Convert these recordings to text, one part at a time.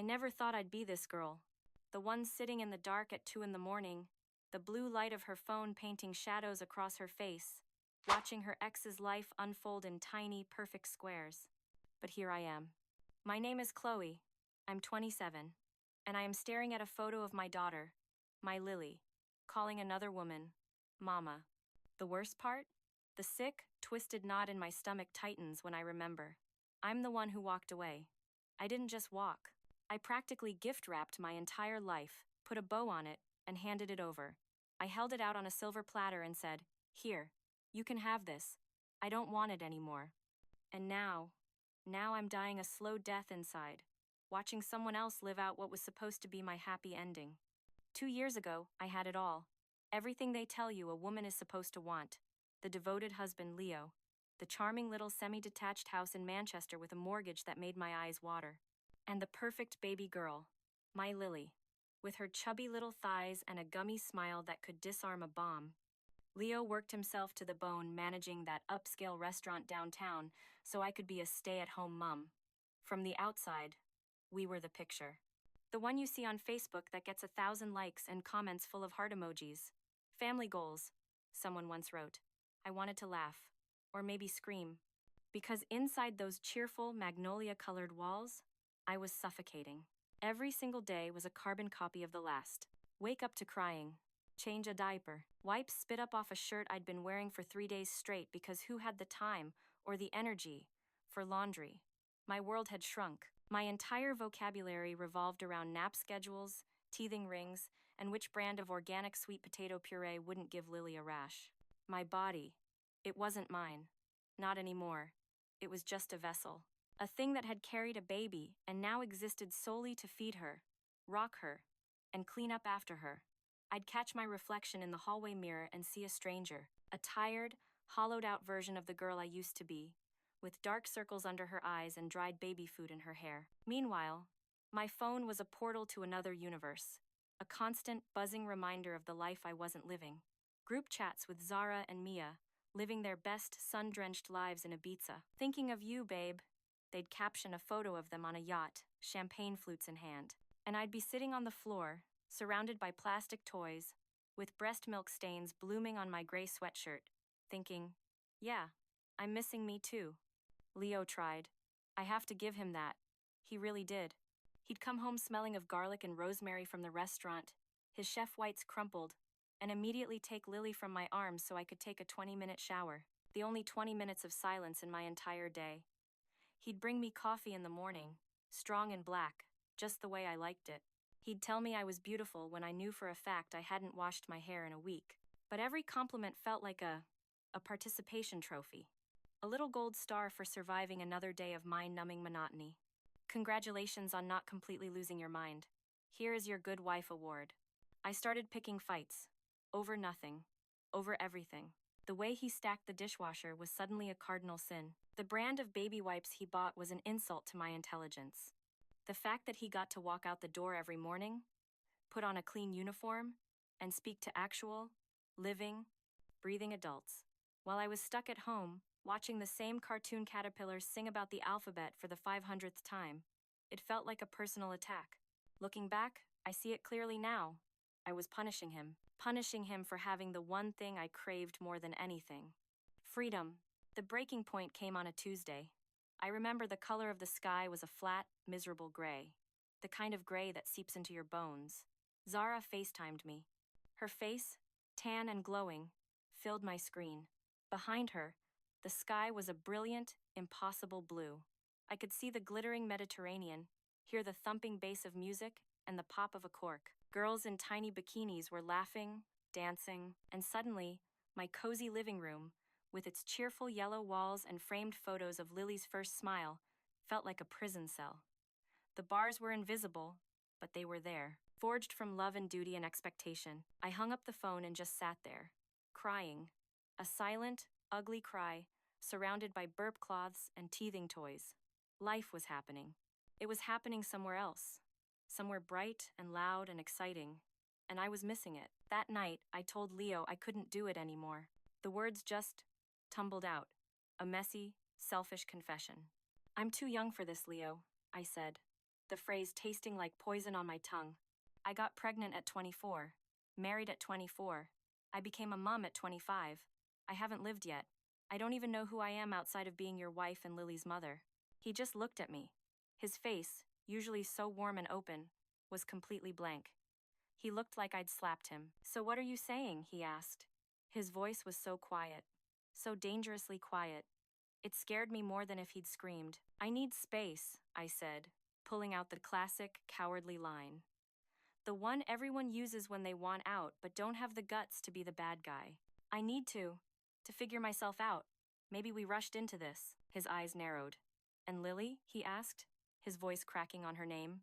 I never thought I'd be this girl. The one sitting in the dark at 2 in the morning, the blue light of her phone painting shadows across her face, watching her ex's life unfold in tiny, perfect squares. But here I am. My name is Chloe. I'm 27. And I am staring at a photo of my daughter, my Lily, calling another woman, Mama. The worst part? The sick, twisted knot in my stomach tightens when I remember. I'm the one who walked away. I didn't just walk. I practically gift-wrapped my entire life, put a bow on it, and handed it over. I held it out on a silver platter and said, "Here, you can have this. I don't want it anymore." And now I'm dying a slow death inside, watching someone else live out what was supposed to be my happy ending. 2 years ago, I had it all. Everything they tell you a woman is supposed to want. The devoted husband, Leo. The charming little semi-detached house in Manchester with a mortgage that made my eyes water. And the perfect baby girl, my Lily. With her chubby little thighs and a gummy smile that could disarm a bomb. Leo worked himself to the bone managing that upscale restaurant downtown so I could be a stay-at-home mum. From the outside, we were the picture. The one you see on Facebook that gets 1,000 likes and comments full of heart emojis. Family goals, someone once wrote. I wanted to laugh, or maybe scream. Because inside those cheerful, magnolia-colored walls, I was suffocating. Every single day was a carbon copy of the last. Wake up to crying. Change a diaper. Wipe spit up off a shirt I'd been wearing for 3 days straight because who had the time, or the energy, for laundry? My world had shrunk. My entire vocabulary revolved around nap schedules, teething rings, and which brand of organic sweet potato puree wouldn't give Lily a rash. My body. It wasn't mine. Not anymore. It was just a vessel. A thing that had carried a baby and now existed solely to feed her, rock her, and clean up after her. I'd catch my reflection in the hallway mirror and see a stranger, a tired, hollowed-out version of the girl I used to be, with dark circles under her eyes and dried baby food in her hair. Meanwhile, my phone was a portal to another universe, a constant, buzzing reminder of the life I wasn't living. Group chats with Zara and Mia, living their best sun-drenched lives in Ibiza. Thinking of you, babe. They'd caption a photo of them on a yacht, champagne flutes in hand. And I'd be sitting on the floor, surrounded by plastic toys, with breast milk stains blooming on my gray sweatshirt, thinking, yeah, I'm missing me too. Leo tried. I have to give him that. He really did. He'd come home smelling of garlic and rosemary from the restaurant, his chef whites crumpled, and immediately take Lily from my arms so I could take a 20-minute shower, the only 20 minutes of silence in my entire day. He'd bring me coffee in the morning, strong and black, just the way I liked it. He'd tell me I was beautiful when I knew for a fact I hadn't washed my hair in a week. But every compliment felt like a participation trophy. A little gold star for surviving another day of mind-numbing monotony. Congratulations on not completely losing your mind. Here is your Good Wife Award. I started picking fights. Over nothing. Over everything. The way he stacked the dishwasher was suddenly a cardinal sin. The brand of baby wipes he bought was an insult to my intelligence. The fact that he got to walk out the door every morning, put on a clean uniform, and speak to actual, living, breathing adults, while I was stuck at home, watching the same cartoon caterpillars sing about the alphabet for the 500th time, it felt like a personal attack. Looking back, I see it clearly now. I was punishing him for having the one thing I craved more than anything. Freedom. The breaking point came on a Tuesday. I remember the color of the sky was a flat, miserable gray. The kind of gray that seeps into your bones. Zara FaceTimed me. Her face, tan and glowing, filled my screen. Behind her, the sky was a brilliant, impossible blue. I could see the glittering Mediterranean, hear the thumping bass of music, and the pop of a cork. Girls in tiny bikinis were laughing, dancing, and suddenly, my cozy living room, with its cheerful yellow walls and framed photos of Lily's first smile, felt like a prison cell. The bars were invisible, but they were there, forged from love and duty and expectation. I hung up the phone and just sat there, crying. A silent, ugly cry, surrounded by burp cloths and teething toys. Life was happening. It was happening somewhere else. Somewhere bright and loud and exciting. And I was missing it. That night, I told Leo I couldn't do it anymore. The words just tumbled out. A messy, selfish confession. I'm too young for this, Leo, I said. the phrase tasting like poison on my tongue. I got pregnant at 24, married at 24. I became a mom at 25. I haven't lived yet. I don't even know who I am outside of being your wife and Lily's mother. He just looked at me. His face, usually so warm and open, was completely blank. He looked like I'd slapped him. "So what are you saying?" he asked. His voice was so quiet, so dangerously quiet. It scared me more than if he'd screamed. "I need space," I said, pulling out the classic, cowardly line. The one everyone uses when they want out but don't have the guts to be the bad guy. "I need to figure myself out. Maybe we rushed into this." His eyes narrowed. "And Lily?" he asked, his voice cracking on her name.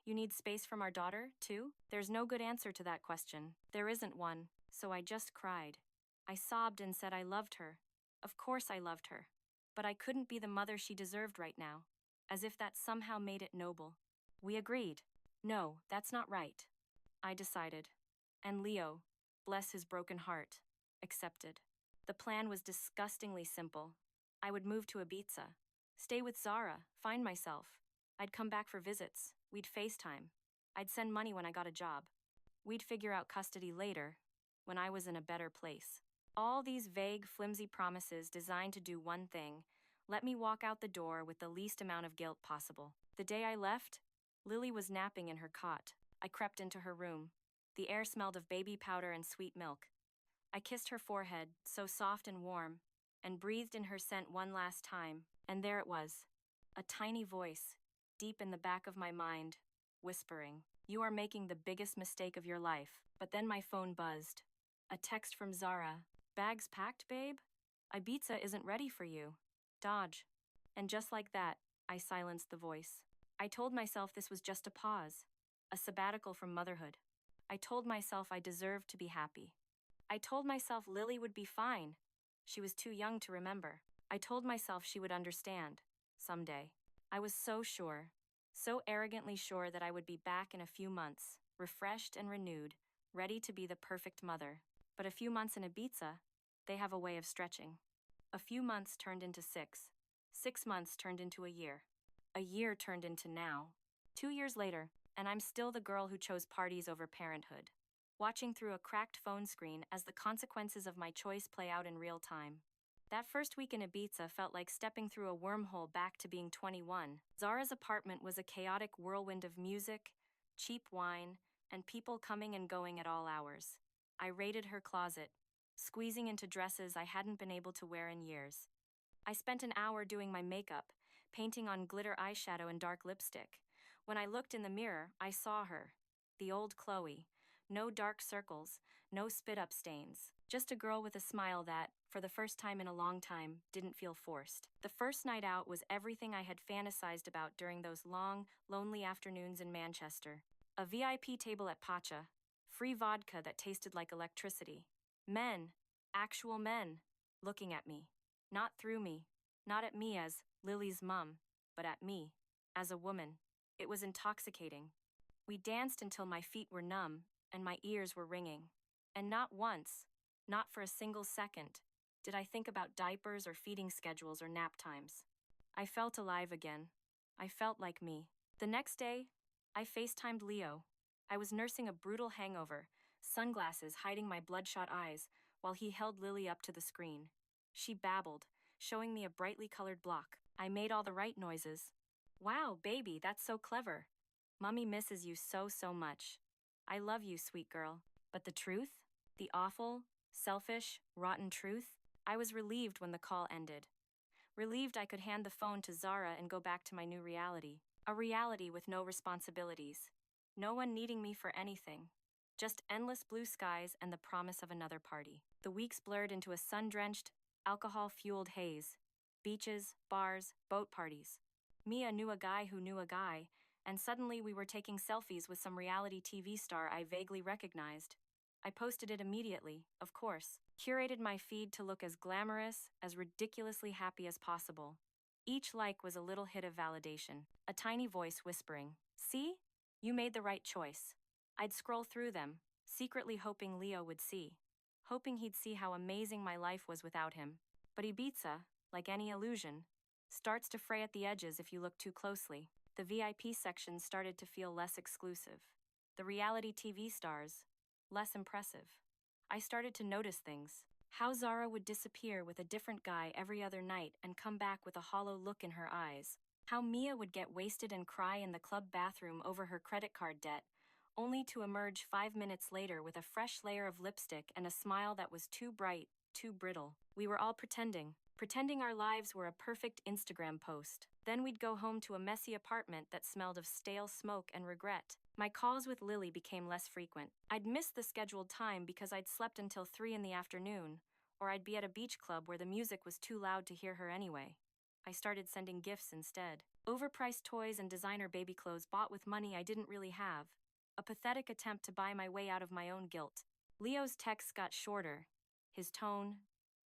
"You need space from our daughter, too?" There's no good answer to that question. There isn't one, so I just cried. I sobbed and said I loved her. Of course I loved her. But I couldn't be the mother she deserved right now, as if that somehow made it noble. We agreed. No, that's not right. I decided. And Leo, bless his broken heart, accepted. The plan was disgustingly simple. I would move to Ibiza, stay with Zara, find myself. I'd come back for visits. We'd FaceTime. I'd send money when I got a job. We'd figure out custody later, when I was in a better place. All these vague, flimsy promises designed to do one thing: let me walk out the door with the least amount of guilt possible. The day I left, Lily was napping in her cot. I crept into her room. The air smelled of baby powder and sweet milk. I kissed her forehead, so soft and warm, and breathed in her scent one last time, and there it was. A tiny voice, deep in the back of my mind, whispering, "You are making the biggest mistake of your life." But then my phone buzzed. A text from Zara. "Bags packed, babe? Ibiza isn't ready for you. Dodge." And just like that, I silenced the voice. I told myself this was just a pause, a sabbatical from motherhood. I told myself I deserved to be happy. I told myself Lily would be fine. She was too young to remember. I told myself she would understand, someday. I was so sure, so arrogantly sure that I would be back in a few months, refreshed and renewed, ready to be the perfect mother. But a few months in Ibiza, they have a way of stretching. A few months turned into 6. 6 months turned into a year. A year turned into now. 2 years later, and I'm still the girl who chose parties over parenthood, watching through a cracked phone screen as the consequences of my choice play out in real time. That first week in Ibiza felt like stepping through a wormhole back to being 21. Zara's apartment was a chaotic whirlwind of music, cheap wine, and people coming and going at all hours. I raided her closet, squeezing into dresses I hadn't been able to wear in years. I spent an hour doing my makeup, painting on glitter eyeshadow and dark lipstick. When I looked in the mirror, I saw her, the old Chloe. No dark circles, no spit-up stains. Just a girl with a smile that, for the first time in a long time, didn't feel forced. The first night out was everything I had fantasized about during those long, lonely afternoons in Manchester. A VIP table at Pacha, free vodka that tasted like electricity. Men, actual men, looking at me. Not through me, not at me as Lily's mum, but at me, as a woman. It was intoxicating. We danced until my feet were numb, and my ears were ringing. And not once, not for a single second, did I think about diapers or feeding schedules or nap times. I felt alive again. I felt like me. The next day, I FaceTimed Leo. I was nursing a brutal hangover, sunglasses hiding my bloodshot eyes, while he held Lily up to the screen. She babbled, showing me a brightly colored block. I made all the right noises. "Wow, baby, that's so clever. Mommy misses you so, so much. I love you, sweet girl." But the truth? The awful, selfish, rotten truth? I was relieved when the call ended. Relieved I could hand the phone to Zara and go back to my new reality. A reality with no responsibilities. No one needing me for anything. Just endless blue skies and the promise of another party. The weeks blurred into a sun-drenched, alcohol-fueled haze. Beaches, bars, boat parties. Mia knew a guy who knew a guy, and suddenly we were taking selfies with some reality TV star I vaguely recognized. I posted it immediately, of course. Curated my feed to look as glamorous, as ridiculously happy as possible. Each like was a little hit of validation. A tiny voice whispering, "See? You made the right choice." I'd scroll through them, secretly hoping Leo would see. Hoping he'd see how amazing my life was without him. But Ibiza, like any illusion, starts to fray at the edges if you look too closely. The VIP section started to feel less exclusive. The reality TV stars, less impressive. I started to notice things. How Zara would disappear with a different guy every other night and come back with a hollow look in her eyes. How Mia would get wasted and cry in the club bathroom over her credit card debt, only to emerge 5 minutes later with a fresh layer of lipstick and a smile that was too bright, too brittle. We were all pretending our lives were a perfect Instagram post. Then we'd go home to a messy apartment that smelled of stale smoke and regret. My calls with Lily became less frequent. I'd miss the scheduled time because I'd slept until 3 in the afternoon, or I'd be at a beach club where the music was too loud to hear her anyway. I started sending gifts instead. Overpriced toys and designer baby clothes bought with money I didn't really have. A pathetic attempt to buy my way out of my own guilt. Leo's texts got shorter, his tone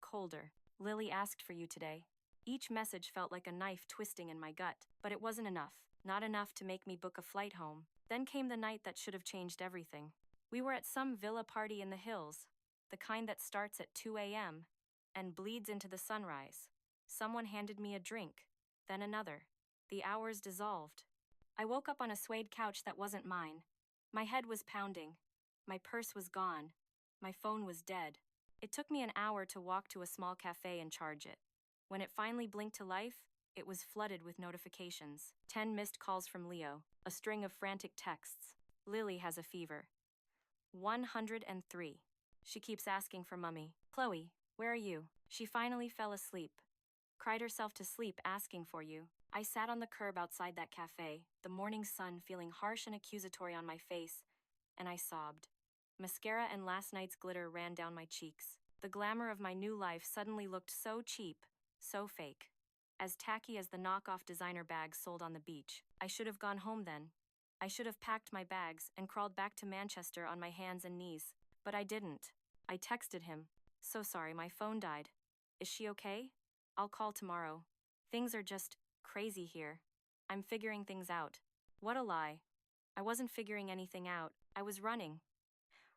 colder. Lily asked for you today. Each message felt like a knife twisting in my gut, but it wasn't enough. Not enough to make me book a flight home. Then came the night that should have changed everything. We were at some villa party in the hills, the kind that starts at 2 a.m. and bleeds into the sunrise. Someone handed me a drink, then another. The hours dissolved. I woke up on a suede couch that wasn't mine. My head was pounding. My purse was gone. My phone was dead. It took me an hour to walk to a small cafe and charge it. When it finally blinked to life, it was flooded with notifications. 10 missed calls from Leo, a string of frantic texts. Lily has a fever. 103. She keeps asking for Mummy. Chloe, where are you? She finally fell asleep. Cried herself to sleep asking for you. I sat on the curb outside that cafe, the morning sun feeling harsh and accusatory on my face, and I sobbed. Mascara and last night's glitter ran down my cheeks. The glamour of my new life suddenly looked so cheap, so fake. As tacky as the knockoff designer bags sold on the beach. I should have gone home then. I should have packed my bags and crawled back to Manchester on my hands and knees. But I didn't. I texted him. So sorry, my phone died. Is she okay? I'll call tomorrow. Things are just crazy here. I'm figuring things out. What a lie. I wasn't figuring anything out. I was running.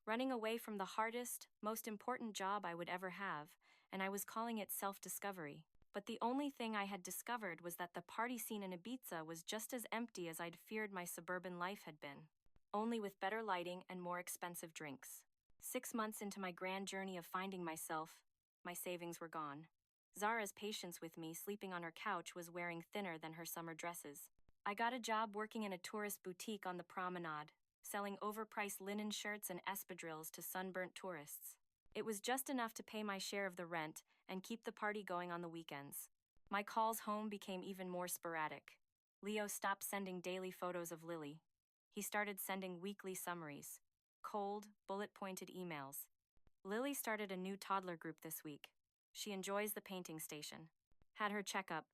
Running away from the hardest, most important job I would ever have, and I was calling it self-discovery. But the only thing I had discovered was that the party scene in Ibiza was just as empty as I'd feared my suburban life had been, only with better lighting and more expensive drinks. 6 months into my grand journey of finding myself, my savings were gone. Zara's patience with me sleeping on her couch was wearing thinner than her summer dresses. I got a job working in a tourist boutique on the promenade, selling overpriced linen shirts and espadrilles to sunburnt tourists. It was just enough to pay my share of the rent and keep the party going on the weekends. My calls home became even more sporadic. Leo stopped sending daily photos of Lily. He started sending weekly summaries, cold, bullet-pointed emails. Lily started a new toddler group this week. She enjoys the painting station. Had her checkup.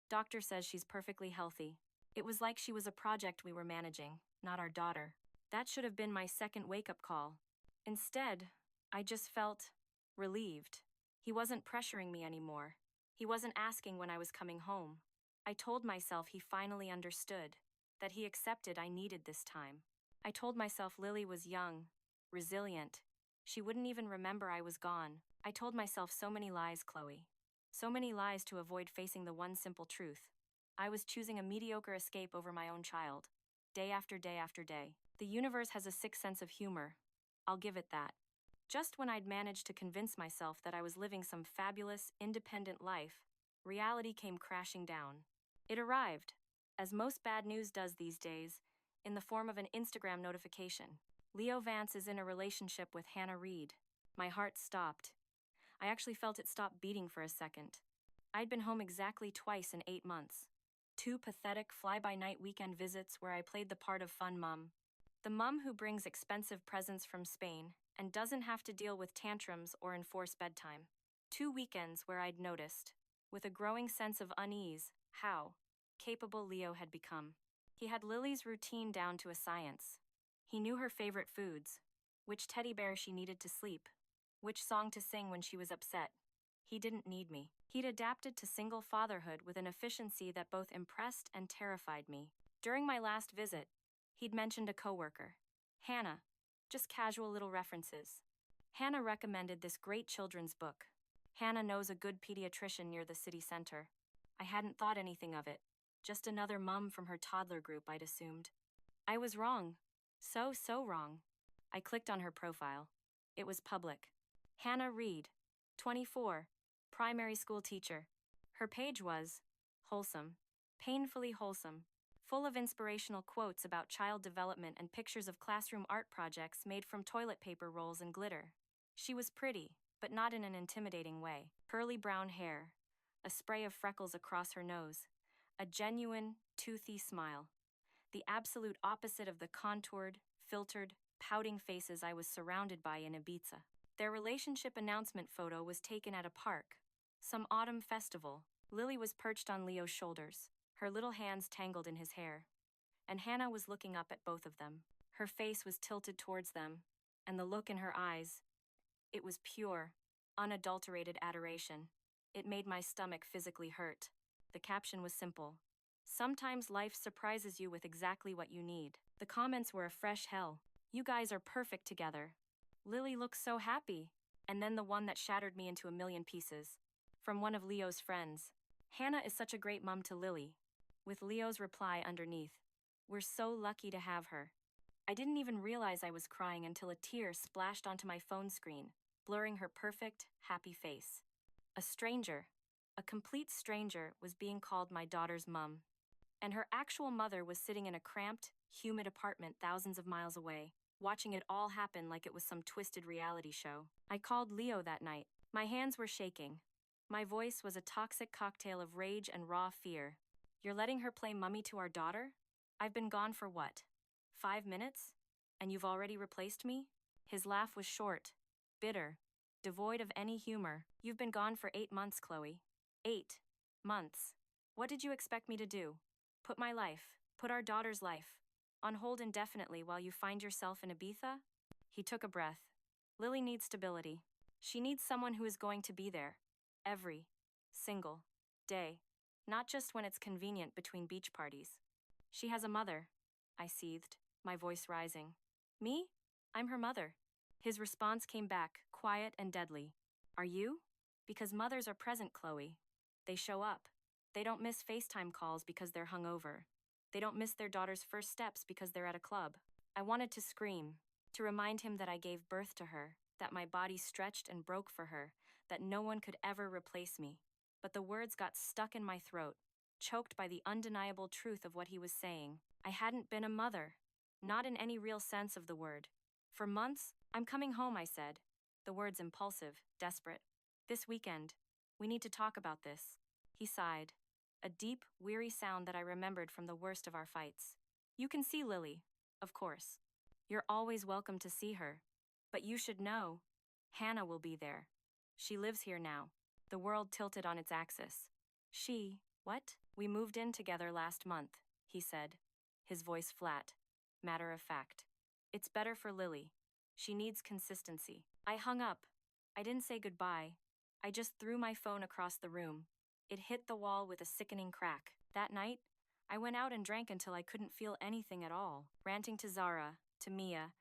Doctor says she's perfectly healthy. It was like she was a project we were managing, not our daughter. That should have been my second wake-up call. Instead, I just felt relieved. He wasn't pressuring me anymore. He wasn't asking when I was coming home. I told myself he finally understood, that he accepted I needed this time. I told myself Lily was young, resilient. She wouldn't even remember I was gone. I told myself so many lies, Chloe. So many lies to avoid facing the one simple truth. I was choosing a mediocre escape over my own child. Day after day after day. The universe has a sick sense of humor. I'll give it that. Just when I'd managed to convince myself that I was living some fabulous, independent life, reality came crashing down. It arrived, as most bad news does these days, in the form of an Instagram notification. Leo Vance is in a relationship with Hannah Reid. My heart stopped. I actually felt it stop beating for a second. I'd been home exactly twice in 8 months. 2 pathetic fly-by-night weekend visits where I played the part of fun mom. The mom who brings expensive presents from Spain and doesn't have to deal with tantrums or enforce bedtime. 2 weekends where I'd noticed, with a growing sense of unease, how capable Leo had become. He had Lily's routine down to a science. He knew her favorite foods, which teddy bear she needed to sleep, which song to sing when she was upset. He didn't need me. He'd adapted to single fatherhood with an efficiency that both impressed and terrified me. During my last visit, he'd mentioned a coworker, Hannah, just casual little references. Hannah recommended this great children's book. Hannah knows a good pediatrician near the city center. I hadn't thought anything of it. Just another mum from her toddler group, I'd assumed. I was wrong. So wrong. I clicked on her profile. It was public. Hannah Reed, 24, primary school teacher. Her page was wholesome, painfully wholesome, full of inspirational quotes about child development and pictures of classroom art projects made from toilet paper rolls and glitter. She was pretty, but not in an intimidating way. Curly brown hair, a spray of freckles across her nose, a genuine, toothy smile. The absolute opposite of the contoured, filtered, pouting faces I was surrounded by in Ibiza. Their relationship announcement photo was taken at a park, some autumn festival. Lily was perched on Leo's shoulders, her little hands tangled in his hair. And Hannah was looking up at both of them. Her face was tilted towards them, and the look in her eyes, it was pure, unadulterated adoration. It made my stomach physically hurt. The caption was simple. Sometimes life surprises you with exactly what you need. The comments were a fresh hell. You guys are perfect together. Lily looks so happy. And then the one that shattered me into a million pieces. From one of Leo's friends. Hannah is such a great mom to Lily. With Leo's reply underneath. We're so lucky to have her. I didn't even realize I was crying until a tear splashed onto my phone screen, blurring her perfect, happy face. A stranger, a complete stranger, was being called my daughter's mum. And her actual mother was sitting in a cramped, humid apartment thousands of miles away, watching it all happen like it was some twisted reality show. I called Leo that night. My hands were shaking. My voice was a toxic cocktail of rage and raw fear. You're letting her play mummy to our daughter? I've been gone for what? 5 minutes? And you've already replaced me? His laugh was short, bitter, devoid of any humor. You've been gone for 8 months, Chloe. 8 months. What did you expect me to do? Put my life, put our daughter's life, on hold indefinitely while you find yourself in Ibiza? He took a breath. Lily needs stability. She needs someone who is going to be there. Every single day. Not just when it's convenient between beach parties. She has a mother, I seethed, my voice rising. Me? I'm her mother. His response came back, quiet and deadly. Are you? Because mothers are present, Chloe. They show up. They don't miss FaceTime calls because they're hungover. They don't miss their daughter's first steps because they're at a club. I wanted to scream, to remind him that I gave birth to her, that my body stretched and broke for her, that no one could ever replace me. But the words got stuck in my throat, choked by the undeniable truth of what he was saying. I hadn't been a mother, not in any real sense of the word. For months, I'm coming home, I said. The words impulsive, desperate. This weekend. We need to talk about this. He sighed. A deep, weary sound that I remembered from the worst of our fights. You can see Lily, of course. You're always welcome to see her. But you should know. Hannah will be there. She lives here now. The world tilted on its axis. What? We moved in together last month, he said, his voice flat, matter of fact. It's better for Lily. She needs consistency. I hung up. I didn't say goodbye. I just threw my phone across the room. It hit the wall with a sickening crack. That night, I went out and drank until I couldn't feel anything at all, ranting to Zara, to Mia,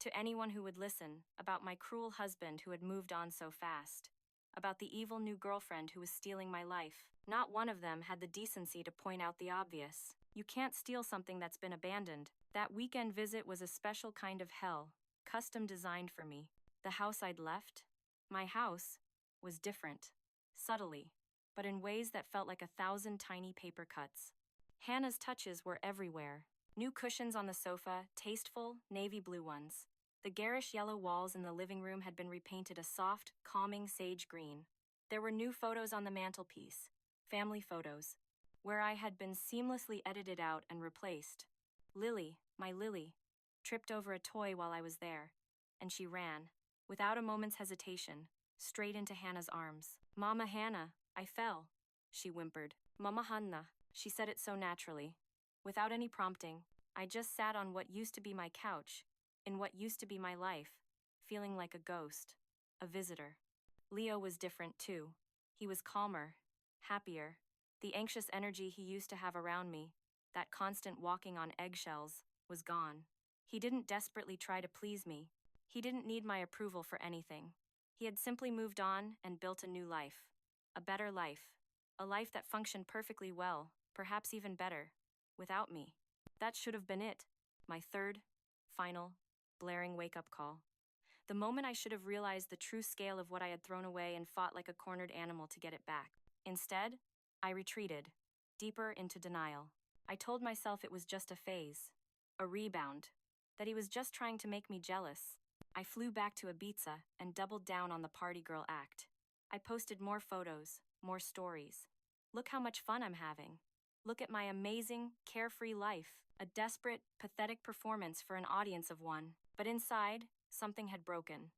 to anyone who would listen, about my cruel husband who had moved on so fast, about the evil new girlfriend who was stealing my life. Not one of them had the decency to point out the obvious. You can't steal something that's been abandoned. That weekend visit was a special kind of hell, custom designed for me. The house I'd left, my house, was different, subtly, but in ways that felt like 1,000 tiny paper cuts. Hannah's touches were everywhere. New cushions on the sofa, tasteful, navy blue ones. The garish yellow walls in the living room had been repainted a soft, calming sage green. There were new photos on the mantelpiece, family photos, where I had been seamlessly edited out and replaced. Lily, my Lily, tripped over a toy while I was there, and she ran, without a moment's hesitation, straight into Hannah's arms. Mama Hannah, I fell, she whimpered. Mama Hanna, she said it so naturally. Without any prompting, I just sat on what used to be my couch, in what used to be my life, feeling like a ghost, a visitor. Leo was different too. He was calmer, happier. The anxious energy he used to have around me, that constant walking on eggshells, was gone. He didn't desperately try to please me. He didn't need my approval for anything. He had simply moved on and built a new life. A better life. A life that functioned perfectly well, perhaps even better, without me. That should have been it. My third, final, blaring wake-up call. The moment I should have realized the true scale of what I had thrown away and fought like a cornered animal to get it back. Instead, I retreated, deeper into denial. I told myself it was just a phase, a rebound, that he was just trying to make me jealous. I flew back to Ibiza and doubled down on the party girl act. I posted more photos, more stories. Look how much fun I'm having. Look at my amazing, carefree life, a desperate, pathetic performance for an audience of one. But inside, something had broken.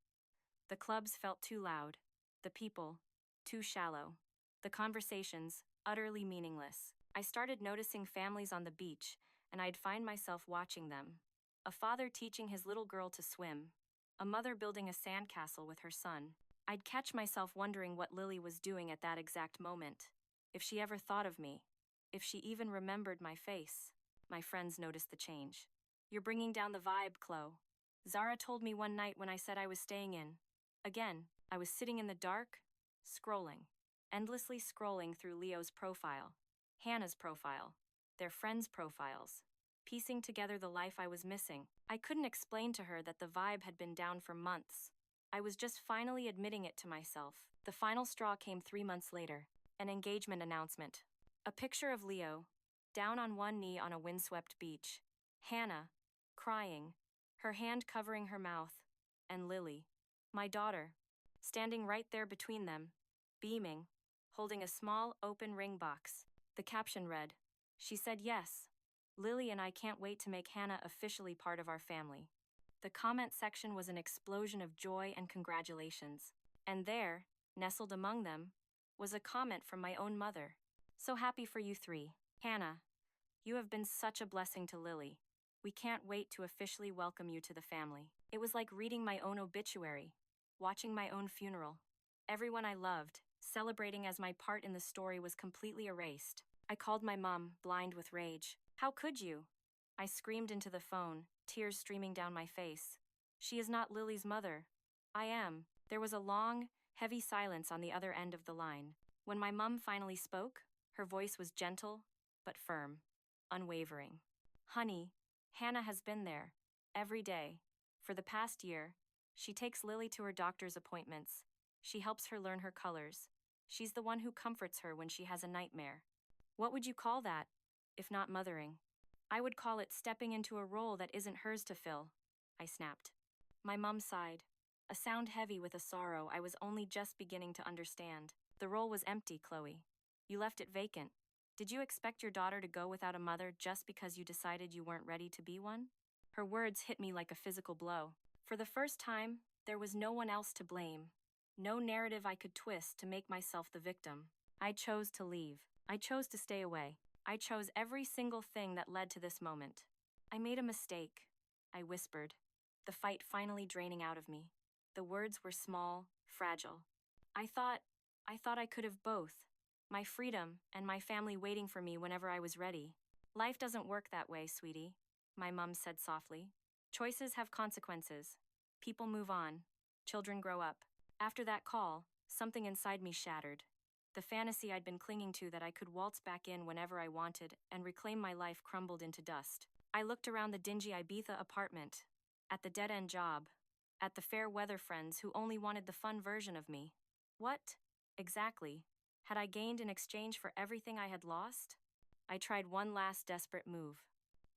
The clubs felt too loud, the people, too shallow, the conversations, utterly meaningless. I started noticing families on the beach, and I'd find myself watching them. A father teaching his little girl to swim, a mother building a sandcastle with her son. I'd catch myself wondering what Lily was doing at that exact moment, if she ever thought of me, if she even remembered my face. My friends noticed the change. "You're bringing down the vibe, Chloe," Zara told me one night when I said I was staying in. Again, I was sitting in the dark, scrolling, endlessly scrolling through Leo's profile, Hannah's profile, their friends' profiles, piecing together the life I was missing. I couldn't explain to her that the vibe had been down for months. I was just finally admitting it to myself. The final straw came 3 months later, an engagement announcement. A picture of Leo, down on one knee on a windswept beach. Hannah, crying, her hand covering her mouth, and Lily, my daughter, standing right there between them, beaming, holding a small, open ring box. The caption read, "She said yes. Lily and I can't wait to make Hannah officially part of our family." The comment section was an explosion of joy and congratulations. And there, nestled among them, was a comment from my own mother. "So happy for you three. Hannah, you have been such a blessing to Lily. We can't wait to officially welcome you to the family." It was like reading my own obituary, watching my own funeral. Everyone I loved, celebrating as my part in the story, was completely erased. I called my mom, blind with rage. "How could you?" I screamed into the phone, tears streaming down my face. "She is not Lily's mother. I am." There was a long, heavy silence on the other end of the line. When my mom finally spoke, her voice was gentle, but firm, unwavering. "Honey, Hannah has been there, every day. For the past year, she takes Lily to her doctor's appointments. She helps her learn her colors. She's the one who comforts her when she has a nightmare." "What would you call that, if not mothering?" "I would call it stepping into a role that isn't hers to fill," I snapped. My mom sighed, a sound heavy with a sorrow I was only just beginning to understand. "The role was empty, Chloe. You left it vacant. Did you expect your daughter to go without a mother just because you decided you weren't ready to be one?" Her words hit me like a physical blow. For the first time, there was no one else to blame. No narrative I could twist to make myself the victim. I chose to leave. I chose to stay away. I chose every single thing that led to this moment. "I made a mistake," I whispered, the fight finally draining out of me. The words were small, fragile. I thought I could have both. My freedom and my family waiting for me whenever I was ready. "Life doesn't work that way, sweetie," my mom said softly. "Choices have consequences. People move on. Children grow up." After that call, something inside me shattered. The fantasy I'd been clinging to that I could waltz back in whenever I wanted and reclaim my life crumbled into dust. I looked around the dingy Ibiza apartment, at the dead-end job, at the fair weather friends who only wanted the fun version of me. What, exactly, had I gained in exchange for everything I had lost? I tried one last desperate move.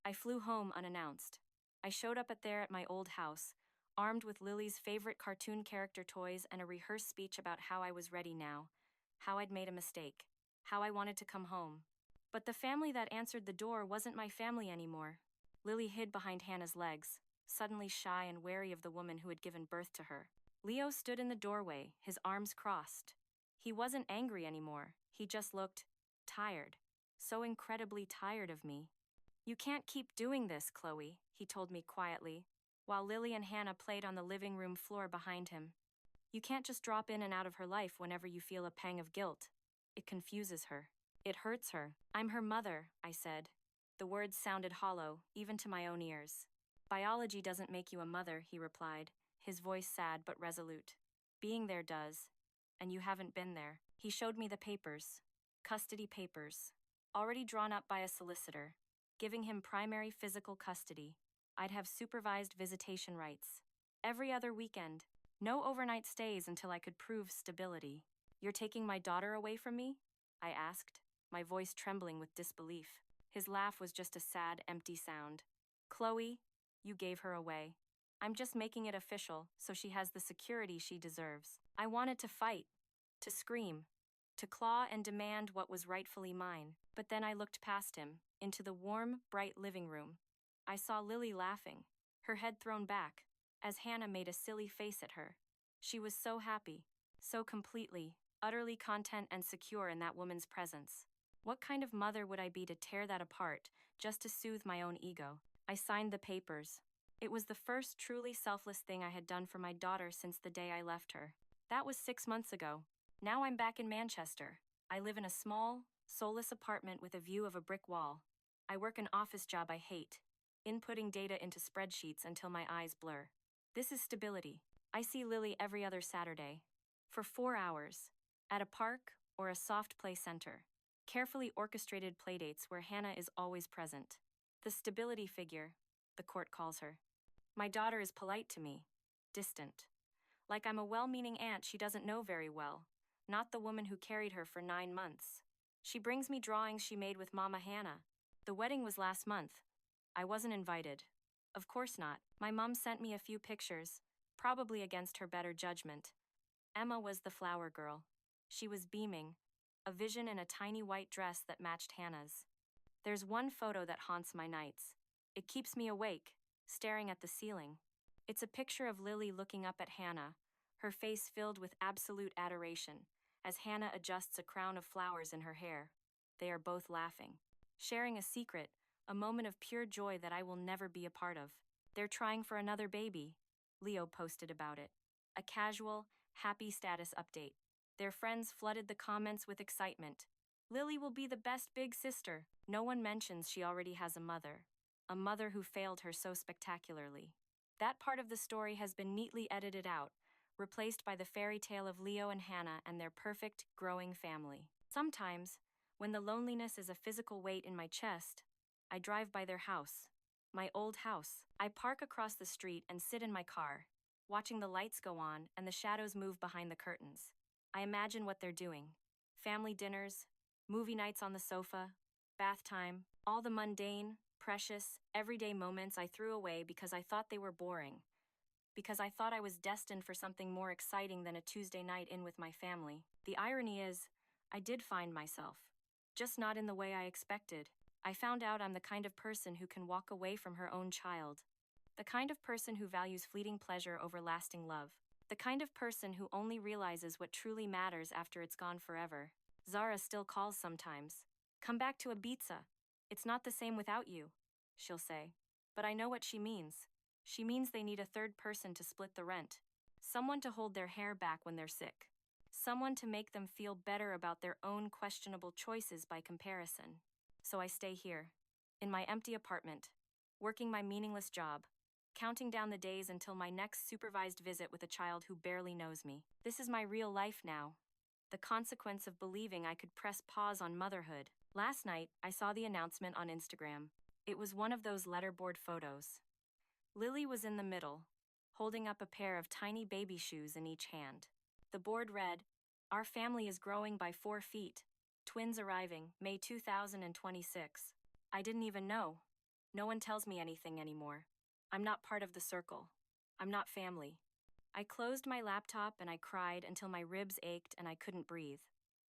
I flew home unannounced. I showed up at my old house, armed with Lily's favorite cartoon character toys and a rehearsed speech about how I was ready now, how I'd made a mistake, how I wanted to come home. But the family that answered the door wasn't my family anymore. Lily hid behind Hannah's legs, suddenly shy and wary of the woman who had given birth to her. Leo stood in the doorway, his arms crossed. He wasn't angry anymore, he just looked tired, so incredibly tired of me. "You can't keep doing this, Chloe," he told me quietly, while Lily and Hannah played on the living room floor behind him. "You can't just drop in and out of her life whenever you feel a pang of guilt. It confuses her. It hurts her." "I'm her mother," I said. The words sounded hollow, even to my own ears. "Biology doesn't make you a mother," he replied, his voice sad but resolute. "Being there does. And you haven't been there." He showed me the papers. Custody papers. already drawn up by a solicitor, giving him primary physical custody. I'd have supervised visitation rights. Every other weekend. No overnight stays until I could prove stability. "You're taking my daughter away from me?" I asked, my voice trembling with disbelief. His laugh was just a sad, empty sound. "Chloe, you gave her away. I'm just making it official so she has the security she deserves." I wanted to fight, to scream, to claw and demand what was rightfully mine. But then I looked past him, into the warm, bright living room. I saw Lily laughing, her head thrown back, as Hannah made a silly face at her. She was so happy, so completely, utterly content and secure in that woman's presence. What kind of mother would I be to tear that apart, just to soothe my own ego? I signed the papers. It was the first truly selfless thing I had done for my daughter since the day I left her. That was 6 months ago. Now I'm back in Manchester. I live in a small, soulless apartment with a view of a brick wall. I work an office job I hate, inputting data into spreadsheets until my eyes blur. This is stability. I see Lily every other Saturday. For 4 hours. At a park or a soft play center. Carefully orchestrated playdates where Hannah is always present. The stability figure, the court calls her. My daughter is polite to me. Distant. Like I'm a well-meaning aunt she doesn't know very well. Not the woman who carried her for 9 months. She brings me drawings she made with Mama Hannah. The wedding was last month. I wasn't invited. Of course not. My mom sent me a few pictures, probably against her better judgment. Emma was the flower girl. She was beaming, a vision in a tiny white dress that matched Hannah's. There's one photo that haunts my nights. It keeps me awake, staring at the ceiling. It's a picture of Lily looking up at Hannah, her face filled with absolute adoration, as Hannah adjusts a crown of flowers in her hair. They are both laughing, sharing a secret, a moment of pure joy that I will never be a part of. They're trying for another baby. Leo posted about it. A casual, happy status update. Their friends flooded the comments with excitement. Lily will be the best big sister. No one mentions she already has a mother who failed her so spectacularly. That part of the story has been neatly edited out, replaced by the fairy tale of Leo and Hannah and their perfect, growing family. Sometimes, when the loneliness is a physical weight in my chest, I drive by their house, my old house. I park across the street and sit in my car, watching the lights go on and the shadows move behind the curtains. I imagine what they're doing. Family dinners, movie nights on the sofa, bath time, all the mundane, precious, everyday moments I threw away because I thought they were boring. Because I thought I was destined for something more exciting than a Tuesday night in with my family. The irony is, I did find myself. Just not in the way I expected. I found out I'm the kind of person who can walk away from her own child. The kind of person who values fleeting pleasure over lasting love. The kind of person who only realizes what truly matters after it's gone forever. Zara still calls sometimes. "Come back to Ibiza. It's not the same without you," she'll say. But I know what she means. She means they need a third person to split the rent. Someone to hold their hair back when they're sick. Someone to make them feel better about their own questionable choices by comparison. So I stay here, in my empty apartment, working my meaningless job, counting down the days until my next supervised visit with a child who barely knows me. This is my real life now. The consequence of believing I could press pause on motherhood. Last night, I saw the announcement on Instagram. It was one of those letterboard photos. Lily was in the middle, holding up a pair of tiny baby shoes in each hand. The board read, "Our family is growing by 4 feet. Twins arriving, May 2026. I didn't even know. No one tells me anything anymore. I'm not part of the circle. I'm not family." I closed my laptop and I cried until my ribs ached and I couldn't breathe.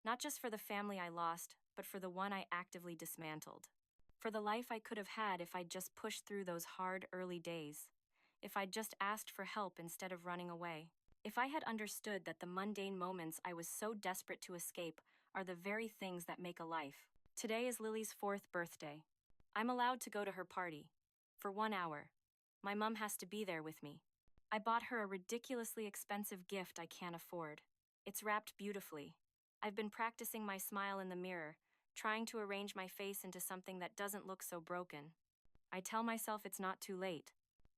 Not just for the family I lost, but for the one I actively dismantled. For the life I could have had if I'd just pushed through those hard early days. If I'd just asked for help instead of running away. If I had understood that the mundane moments I was so desperate to escape are the very things that make a life. Today is Lily's 4th birthday. I'm allowed to go to her party. For 1 hour. My mom has to be there with me. I bought her a ridiculously expensive gift I can't afford. It's wrapped beautifully. I've been practicing my smile in the mirror, trying to arrange my face into something that doesn't look so broken. I tell myself it's not too late.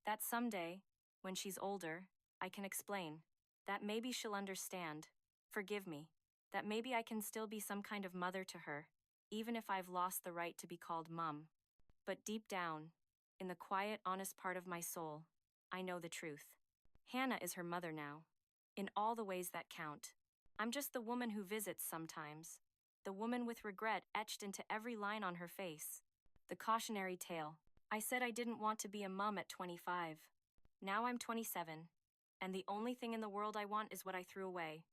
That someday, when she's older, I can explain. That maybe she'll understand. Forgive me. That maybe I can still be some kind of mother to her. even if I've lost the right to be called mum. But deep down, in the quiet, honest part of my soul, I know the truth. Hannah is her mother now, in all the ways that count. I'm just the woman who visits sometimes, the woman with regret etched into every line on her face. The cautionary tale. I said I didn't want to be a mum at 25. Now I'm 27, and the only thing in the world I want is what I threw away.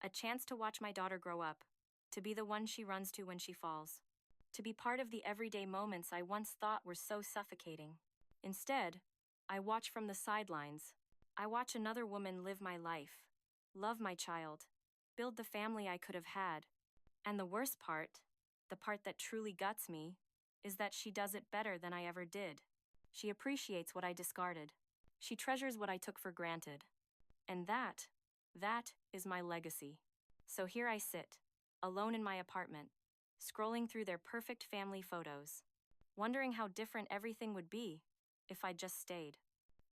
A chance to watch my daughter grow up, to be the one she runs to when she falls, to be part of the everyday moments I once thought were so suffocating. Instead, I watch from the sidelines. I watch another woman live my life, love my child, build the family I could have had. And the worst part, the part that truly guts me, is that she does it better than I ever did. She appreciates what I discarded. She treasures what I took for granted. And that is my legacy. So here I sit, alone in my apartment, scrolling through their perfect family photos, wondering how different everything would be if I'd just stayed.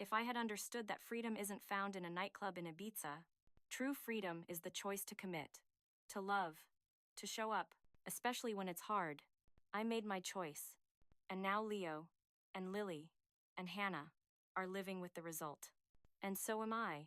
If I had understood that freedom isn't found in a nightclub in Ibiza. True freedom is the choice to commit, to love, to show up, especially when it's hard. I made my choice. And now Leo, and Lily, and Hannah are living with the result. And so am I.